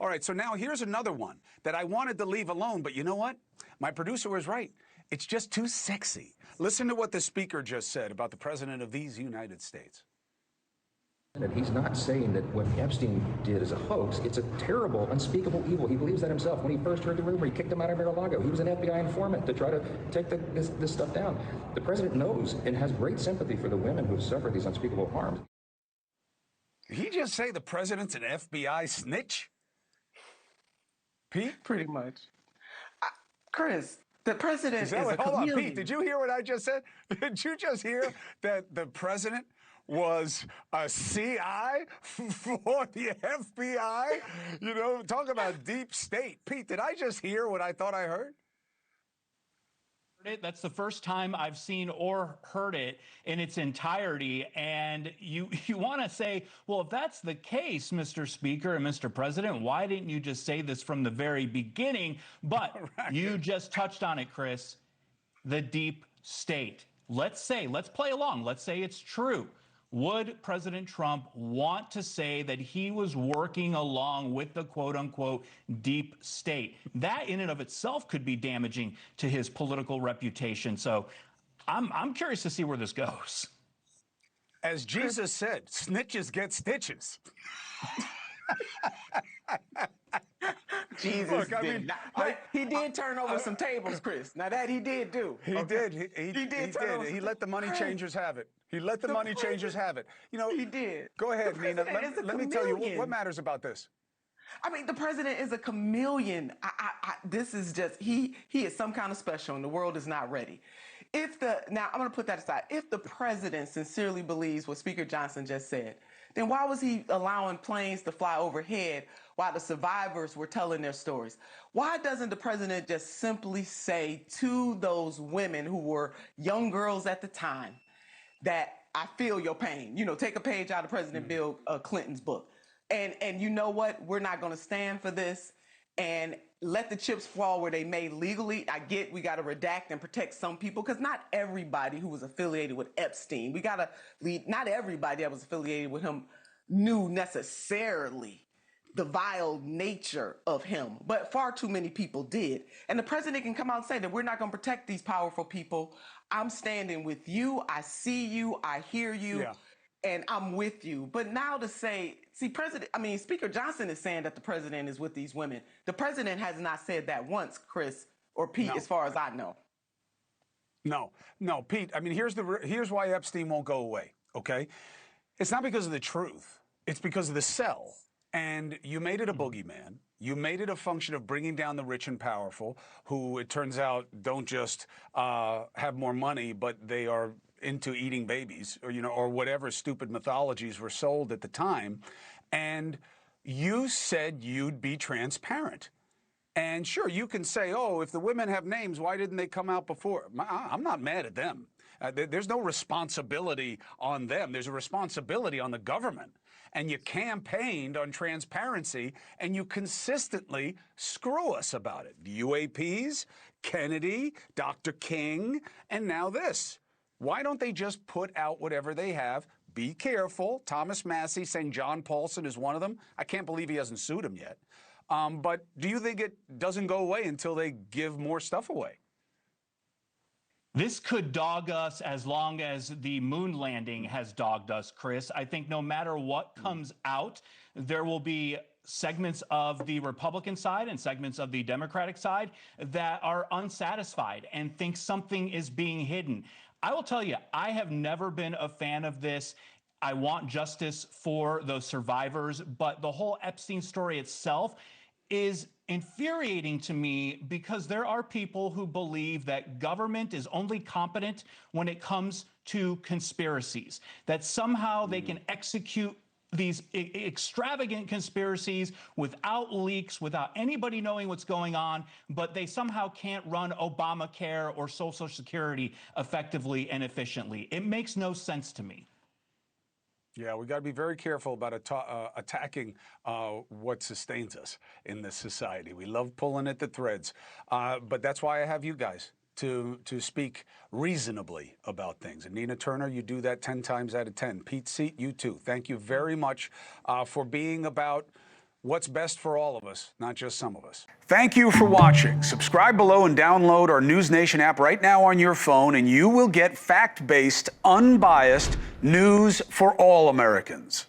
All right, so now here's another one that I wanted to leave alone, but you know what? My producer was right. It's just too sexy. Listen to what the speaker just said about the president of these United States. And he's not saying that what Epstein did is a hoax. It's a terrible, unspeakable evil. He believes that himself. When he first heard the rumor, he kicked him out of Mar-a-Lago. He was an FBI informant to try to take this stuff down. The president knows and has great sympathy for the women who have suffered these unspeakable harms. Did he just say the president's an FBI snitch? Pete? Pretty much. Chris, the president is a chameleon. Hold on, Pete, did you hear what I just said? Did you just hear that the president was a CI for the FBI? You know, talk about deep state. Pete, did I just hear what I thought I heard? That's the first time I've seen or heard it in its entirety. And you want to say, well, if that's the case, Mr. Speaker and Mr. President, why didn't you just say this from the very beginning? But right. You just touched on it, Chris. The deep state. Let's play along. Let's say it's true. Would President Trump want to say that he was working along with the quote-unquote deep state? That in and of itself could be damaging to his political reputation. So I'm curious to see where this goes. As Jesus said, snitches get stitches. Jesus Look, I mean, he did turn over some tables, Chris. Now that he did do. He did. He did. He let the money changers have it. He let the money changers have it. You know, he did. Go ahead, Nina. Let me tell you what matters about this. I mean, the president is a chameleon. This is just, he is some kind of special and the world is not ready. Now I'm going to put that aside. If the president sincerely believes what Speaker Johnson just said, then why was he allowing planes to fly overhead while the survivors were telling their stories? Why doesn't the president just simply say to those women who were young girls at the time that I feel your pain? You know, take a page out of President Bill Clinton's book. And you know what? We're not going to stand for this and let the chips fall where they may legally. I get we got to redact and protect some people because not everybody who was affiliated with Epstein, we got to lead, not everybody that was affiliated with him knew necessarily the vile nature of him, but far too many people did. And the president can come out and say that we're not going to protect these powerful people. I'm standing with you. I see you. I hear you. Yeah. And I'm with you. But now to say, Speaker Johnson is saying that the president is with these women. The president has not said that once, Chris or Pete, as far as I know. No, Pete. I mean, here's why Epstein won't go away, okay? It's not because of the truth. It's because of the cell. And you made it a boogeyman. You made it a function of bringing down the rich and powerful, who it turns out don't just have more money, but they are into eating babies, or or whatever stupid mythologies were sold at the time. And you said you'd be transparent. And sure, you can say, oh, if the women have names, why didn't they come out before? I'm not mad at them. There's no responsibility on them. There's a responsibility on the government. And you campaigned on transparency, and you consistently screw us about it. UAPs, Kennedy, Dr. King, and now this. Why don't they just put out whatever they have? Be careful. Thomas Massey saying John Paulson is one of them. I can't believe he hasn't sued him yet. But do you think it doesn't go away until they give more stuff away? This could dog us as long as the moon landing has dogged us, Chris. I think no matter what comes out, there will be segments of the Republican side and segments of the Democratic side that are unsatisfied and think something is being hidden. I will tell you, I have never been a fan of this. I want justice for those survivors, but the whole Epstein story itself is infuriating to me because there are people who believe that government is only competent when it comes to conspiracies, that somehow they can execute these extravagant conspiracies without leaks, without anybody knowing what's going on, but they somehow can't run Obamacare or Social Security effectively and efficiently. It makes no sense to me. Yeah, we got to be very careful about attacking what sustains us in this society. We love pulling at the threads, but that's why I have you guys to speak reasonably about things. And Nina Turner, you do that 10 times out of 10. Pete Seat, you too. Thank you very much for being about what's best for all of us, not just some of us. Thank you for watching. Subscribe below and download our NewsNation app right now on your phone, and you will get fact-based, unbiased news for all Americans.